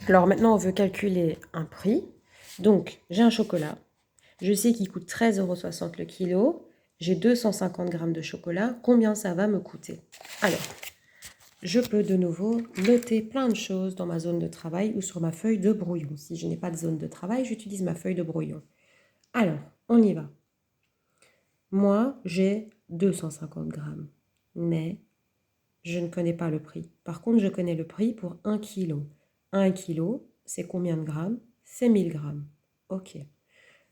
Alors maintenant, on veut calculer un prix. Donc, j'ai un chocolat. Je sais qu'il coûte 13,60 € le kilo. J'ai 250 grammes de chocolat. Combien ça va me coûter? Alors, je peux de nouveau noter plein de choses dans ma zone de travail ou sur ma feuille de brouillon. Si je n'ai pas de zone de travail, j'utilise ma feuille de brouillon. Alors, on y va. Moi, j'ai 250 grammes, mais je ne connais pas le prix. Par contre, je connais le prix pour 1 kilo. 1 kilo, c'est combien de grammes? C'est 1000 grammes. Ok.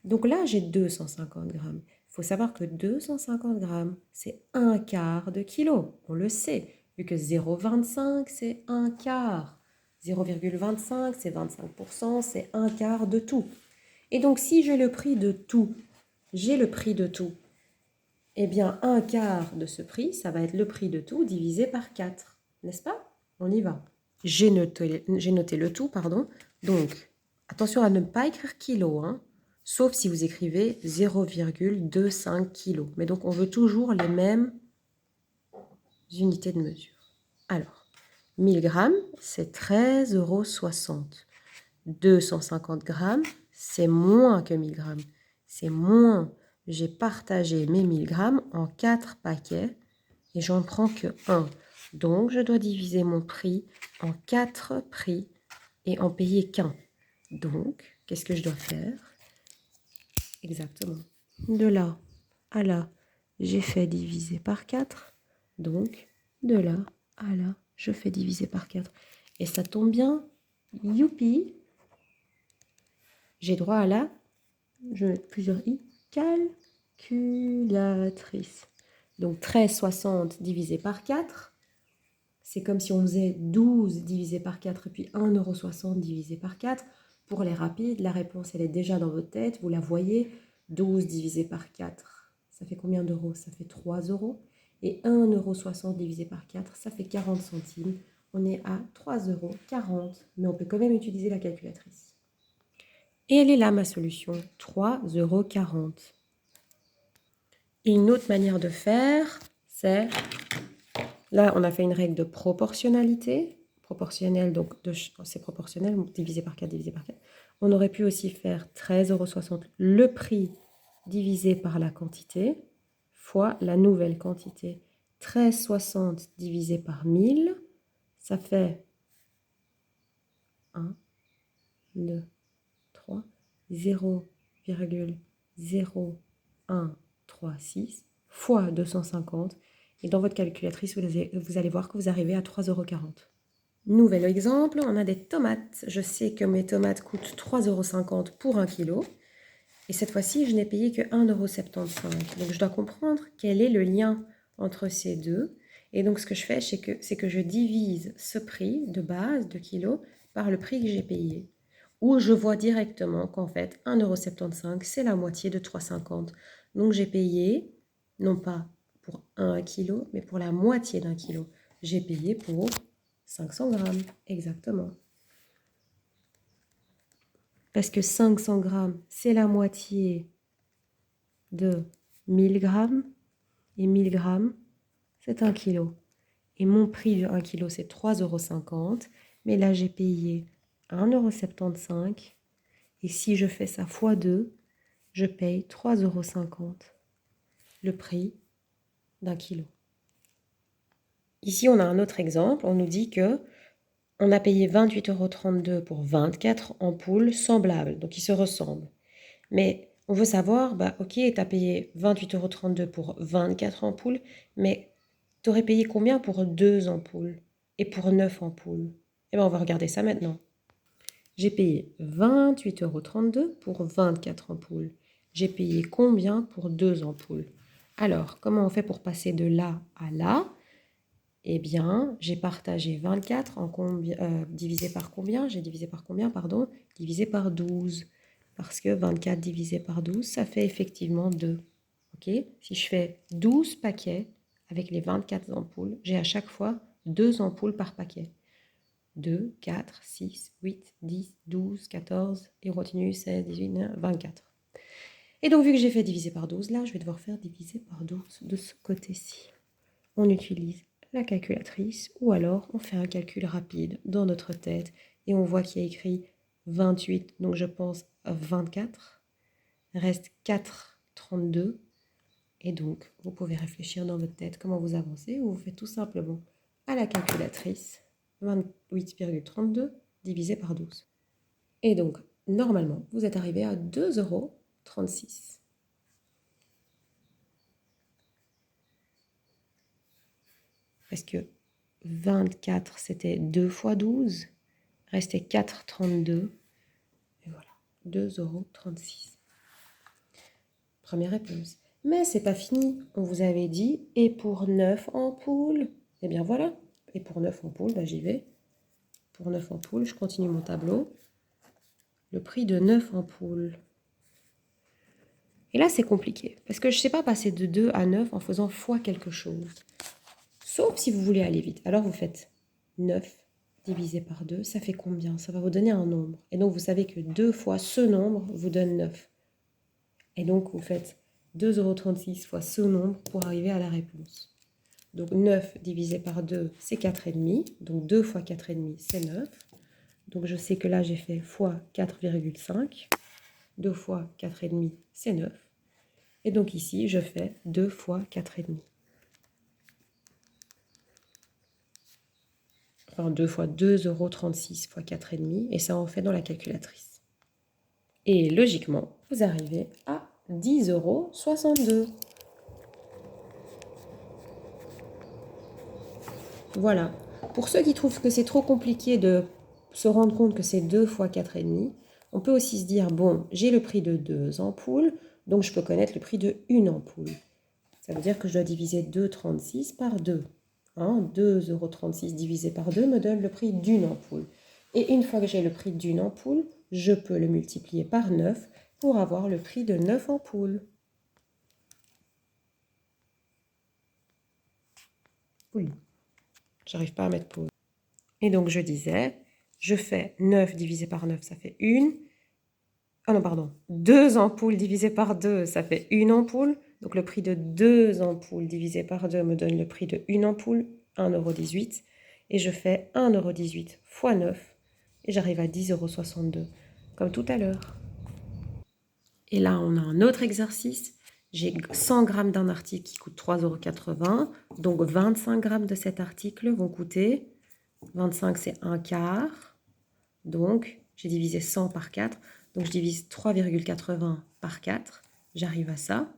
Donc là, j'ai 250 grammes. Il faut savoir que 250 grammes, c'est un quart de kilo. On le sait, vu que 0,25, c'est un quart. 0,25, c'est 25%, c'est un quart de tout. Et donc, si j'ai le prix de tout, eh bien, un quart de ce prix, ça va être le prix de tout divisé par 4. N'est-ce pas? On y va. J'ai noté le tout, pardon. Donc, attention à ne pas écrire kilo, hein, sauf si vous écrivez 0,25 kg. Mais donc, on veut toujours les mêmes unités de mesure. Alors, 1000 grammes, c'est 13,60 €. 250 grammes, c'est moins que 1000 grammes. C'est moins. J'ai partagé mes 1000 grammes en 4 paquets et j'en prends que 1. Donc, je dois diviser mon prix en 4 prix et en payer qu'un. Donc, qu'est-ce que je dois faire? Exactement. De là à là, j'ai fait diviser par 4. Donc, de là à là, je fais diviser par 4. Et ça tombe bien. Youpi! J'ai droit à la, je vais mettre plusieurs i, calculatrice. Donc 13,60 divisé par 4, c'est comme si on faisait 12 divisé par 4 et puis 1,60 € divisé par 4. Pour les rapides, la réponse elle est déjà dans votre tête, vous la voyez. 12 divisé par 4, ça fait combien d'euros? Ça fait 3 €. Et 1,60 € divisé par 4, ça fait 40 centimes. On est à 3,40 €, mais on peut quand même utiliser la calculatrice. Et elle est là, ma solution, 3,40 €. Et une autre manière de faire, c'est... Là, on a fait une règle de proportionnalité. Proportionnel, donc c'est proportionnel, divisé par 4, divisé par 4. On aurait pu aussi faire 13,60 €, le prix divisé par la quantité, fois la nouvelle quantité. 13,60 divisé par 1000, ça fait 1, 2, 3, 0,0136 fois 250. Et dans votre calculatrice, vous allez voir que vous arrivez à 3,40 €. Nouvel exemple, on a des tomates. Je sais que mes tomates coûtent 3,50 € pour 1 kilo. Et cette fois-ci, je n'ai payé que 1,75 €. Donc je dois comprendre quel est le lien entre ces deux. Et donc ce que je fais, c'est que je divise ce prix de base de kilo par le prix que j'ai payé. Ou je vois directement qu'en fait, 1,75 €, c'est la moitié de 3,50 €. Donc j'ai payé, non pas pour 1 kilo, mais pour la moitié d'un kilo. J'ai payé pour 500 grammes, exactement. Parce que 500 grammes, c'est la moitié de 1000 grammes. Et 1000 grammes, c'est 1 kilo. Et mon prix de 1 kilo, c'est 3,50 €. Mais là, j'ai payé 1,75 €. Et si je fais ça fois 2, je paye 3,50 €, le prix d'un kilo. Ici, on a un autre exemple. On nous dit que on a payé 28,32 € pour 24 ampoules semblables, donc qui se ressemblent. Mais on veut savoir, bah ok, tu as payé 28,32 € pour 24 ampoules, mais tu aurais payé combien pour 2 ampoules et pour 9 ampoules? Eh bien, on va regarder ça maintenant. J'ai payé 28,32 € pour 24 ampoules. J'ai payé combien pour 2 ampoules? Alors, comment on fait pour passer de là à là? Eh bien, j'ai partagé 24 en divisé par combien? J'ai divisé par combien, pardon? Divisé par 12. Parce que 24 divisé par 12, ça fait effectivement 2. Ok? Si je fais 12 paquets avec les 24 ampoules, j'ai à chaque fois 2 ampoules par paquet. 2, 4, 6, 8, 10, 12, 14, et on continue, 16, 18, 19, 24. Et donc, vu que j'ai fait diviser par 12, là, je vais devoir faire diviser par 12 de ce côté-ci. On utilise la calculatrice ou alors on fait un calcul rapide dans notre tête Et on voit qu'il y a écrit 28, donc je pense 24. Reste 4,32. Et donc, vous pouvez réfléchir dans votre tête comment vous avancez, ou vous faites tout simplement à la calculatrice 28,32 divisé par 12. Et donc, normalement, vous êtes arrivé à 2,36 €. Parce que 24, c'était 2 fois 12, restait 4,32. Et voilà, 2,36 €. Première réponse. Mais c'est pas fini. On vous avait dit, et pour 9 ampoules, eh bien voilà. Et pour 9 ampoules, j'y vais. Pour 9 ampoules, je continue mon tableau. Le prix de 9 ampoules. Et là, c'est compliqué. Parce que je ne sais pas passer de 2 à 9 en faisant fois quelque chose. Sauf si vous voulez aller vite. Alors, vous faites 9 divisé par 2. Ça fait combien? Ça va vous donner un nombre. Et donc, vous savez que 2 fois ce nombre vous donne 9. Et donc, vous faites 2,36 € fois ce nombre pour arriver à la réponse. Donc, 9 divisé par 2, c'est 4,5. Donc, 2 fois 4,5, c'est 9. Donc, je sais que là, j'ai fait fois 4,5. 2 fois 4,5, c'est 9. Et donc, ici, je fais 2 fois 4,5. Enfin, 2 fois 2,36 € fois 4,5. Et ça en fait dans la calculatrice. Et logiquement, vous arrivez à 10,62 €. Voilà. Pour ceux qui trouvent que c'est trop compliqué de se rendre compte que c'est 2 fois 4,5, on peut aussi se dire, bon, j'ai le prix de 2 ampoules, donc je peux connaître le prix de 1 ampoule. Ça veut dire que je dois diviser 2,36 par 2. 2,36 € divisé par 2 me donne le prix d'une ampoule. Et une fois que j'ai le prix d'une ampoule, je peux le multiplier par 9 pour avoir le prix de 9 ampoules. Oui. J'arrive pas à mettre pause. Et donc, je disais, je fais 9 divisé par 9, ça fait 1. Ah non, pardon. 2 ampoules divisé par 2, ça fait 1 ampoule. Donc, le prix de 2 ampoules divisé par 2 me donne le prix de 1 ampoule, 1,18 €. Et je fais 1,18 € fois 9. Et j'arrive à 10,62 €, comme tout à l'heure. Et là, on a un autre exercice. J'ai 100 grammes d'un article qui coûte 3,80 €. Donc, 25 grammes de cet article vont coûter... 25, c'est un quart. Donc, j'ai divisé 100 par 4. Donc, je divise 3,80 par 4. J'arrive à ça.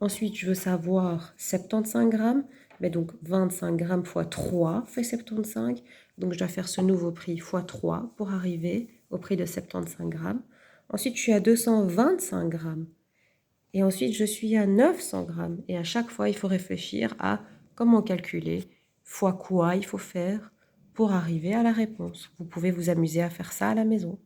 Ensuite, je veux savoir 75 grammes. Mais donc, 25 grammes fois 3 fait 75. Donc, je dois faire ce nouveau prix fois 3 pour arriver au prix de 75 grammes. Ensuite, je suis à 225 grammes. Et ensuite, je suis à 900 grammes. Et à chaque fois, il faut réfléchir à comment calculer, fois quoi il faut faire pour arriver à la réponse. Vous pouvez vous amuser à faire ça à la maison.